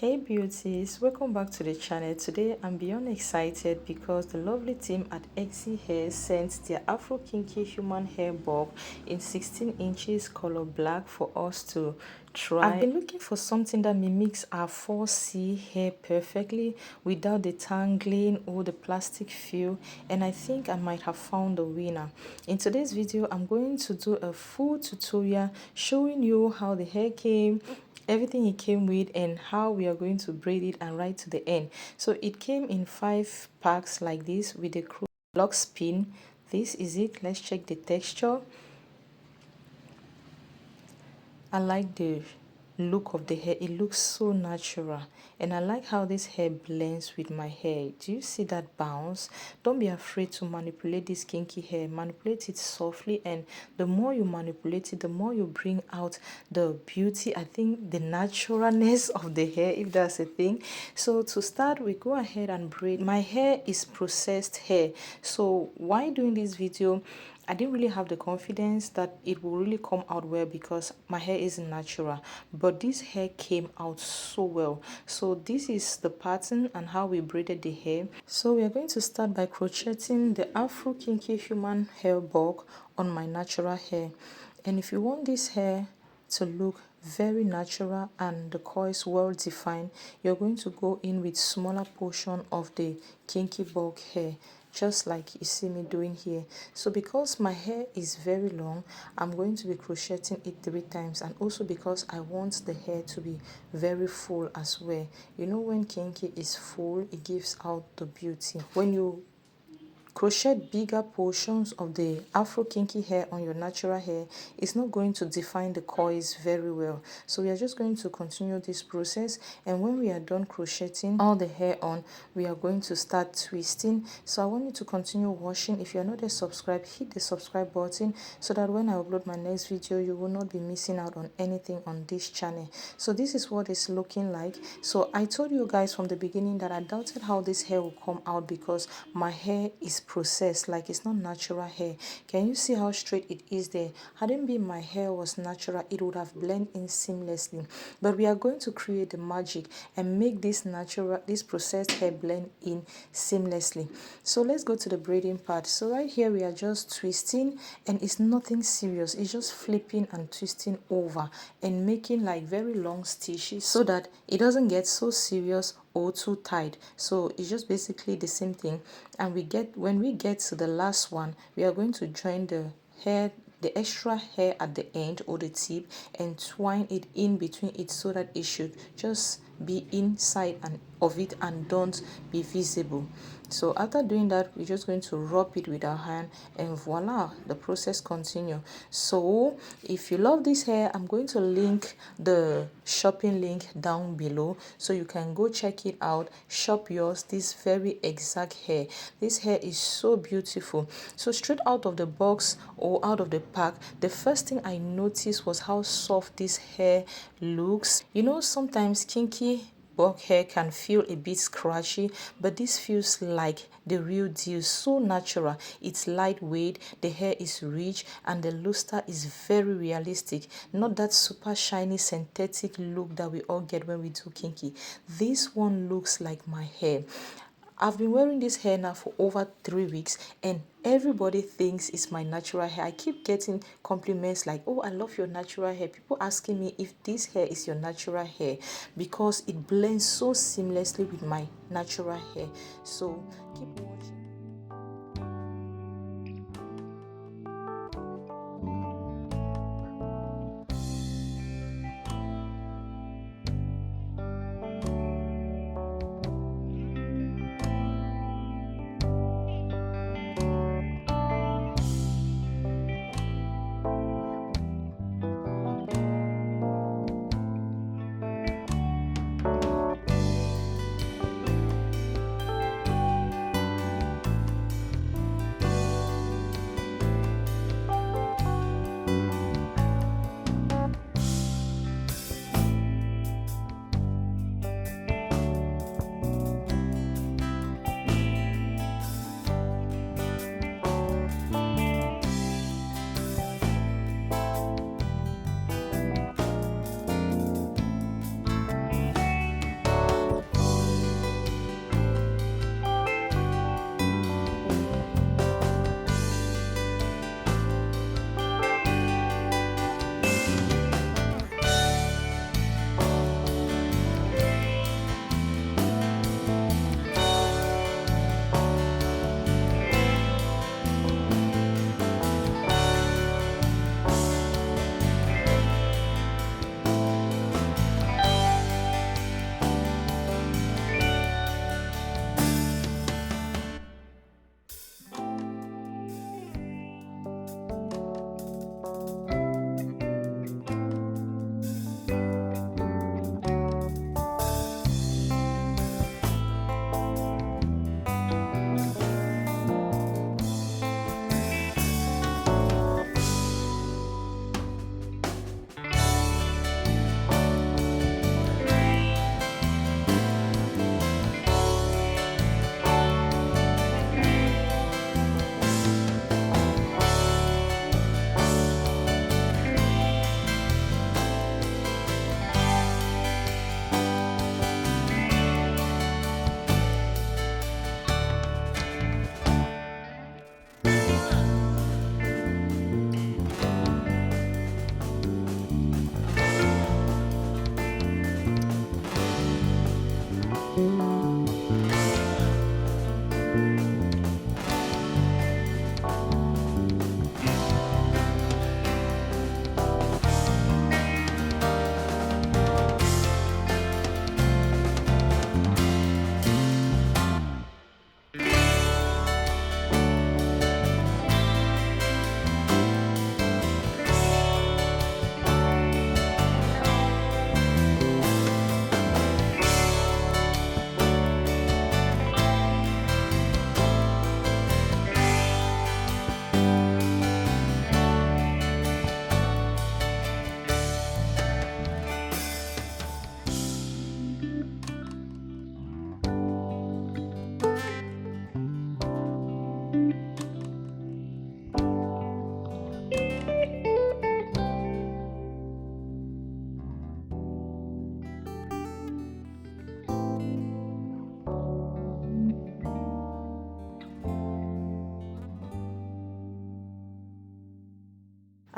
Hey beauties, welcome back to the channel. Today I'm beyond excited because the lovely team at EXYHAIR sent their Afro Kinky Human Hair bulb in 16 inches color black for us to try. I've been looking for something that mimics our 4C hair perfectly without the tangling or the plastic feel, and I think I might have found the winner. In today's video, I'm going to do a full tutorial showing you how the hair came, everything it came with, and how we are going to braid it and right to the end. So it came in 5 packs like this with a lock spin. This is it. Let's check the texture. I like the look of the hair. It looks so natural, and I like how this hair blends with my hair. Do you see that bounce? Don't be afraid to manipulate this kinky hair. Manipulate it softly, and the more you manipulate it, the more you bring out the beauty, I think the naturalness of the hair, if that's a thing. So to start, we go ahead and braid. My hair is processed hair, so while doing this video I didn't really have the confidence that it will really come out well because my hair isn't natural, but this hair came out so well. So this is the pattern and how we braided the hair. So we are going to start by crocheting the Afro Kinky Human Hair bulk on my natural hair. And if you want this hair to look very natural and the coils well defined, you're going to go in with smaller portion of the kinky bulk hair, just like you see me doing here. So because my hair is very long, I'm going to be crocheting it 3 times, and also because I want the hair to be very full as well. You know, when kinky is full, it gives out the beauty. When you crochet bigger portions of the Afro Kinky hair on your natural hair, it's not going to define the coils very well. So we are just going to continue this process, and when we are done crocheting all the hair on, we are going to start twisting. So I want you to continue watching. If you are not yet subscribed, hit the subscribe button so that when I upload my next video, you will not be missing out on anything on this channel. So this is what it's looking like. So I told you guys from the beginning that I doubted how this hair will come out because my hair is processed, like it's not natural hair. Can you see how straight it is there? Hadn't been my hair was natural, it would have blended in seamlessly. But we are going to create the magic and make this natural, this processed hair blend in seamlessly. So let's go to the braiding part. So right here we are just twisting, and it's nothing serious. It's just flipping and twisting over and making like very long stitches so that it doesn't get so serious or too tight. So it's just basically the same thing. And when we get to the last one, we are going to join the hair, the extra hair at the end or the tip, and twine it in between it so that it should just be inside and of it and don't be visible. So after doing that, we're just going to rub it with our hand, and voila, the process continue. So if you love this hair, I'm going to link the shopping link down below so you can go check it out, shop yours. This very exact hair, this hair is so beautiful. So straight out of the box or out of the pack, the first thing I noticed was how soft this hair looks. You know, sometimes kinky bulk hair can feel a bit scratchy, but this feels like the real deal. So natural, it's lightweight, the hair is rich, and the luster is very realistic. Not that super shiny synthetic look that we all get when we do kinky. This one looks like my hair. I've been wearing this hair now for over 3 weeks, and everybody thinks it's my natural hair. I keep getting compliments like, oh, I love your natural hair. People asking me if this hair is your natural hair because it blends so seamlessly with my natural hair. So keep watching.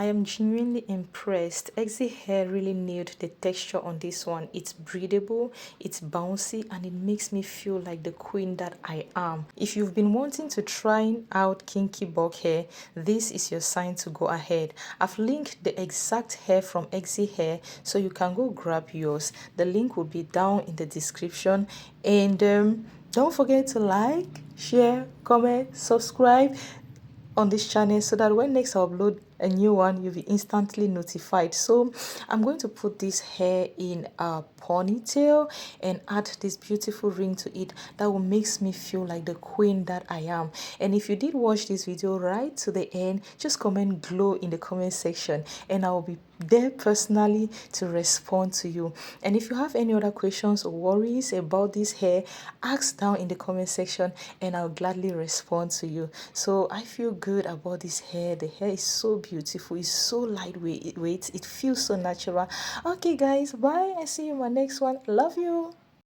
I am genuinely impressed. EXYHAIR really nailed the texture on this one. It's breathable, it's bouncy, and it makes me feel like the queen that I am. If you've been wanting to try out kinky bob hair, this is your sign to go ahead. I've linked the exact hair from EXYHAIR so you can go grab yours. The link will be down in the description. And don't forget to like, share, comment, subscribe on this channel so that when next I upload a new one, you'll be instantly notified. So I'm going to put this hair in a ponytail and add this beautiful ring to it that will makes me feel like the queen that I am. And if you did watch this video right to the end, just comment glow in the comment section and I will be there personally to respond to you. And if you have any other questions or worries about this hair, ask down in the comment section and I'll gladly respond to you. So I feel good about this hair. The hair is so beautiful, it's so lightweight, it feels so natural. Okay guys, bye, I see you in my next one. Love you.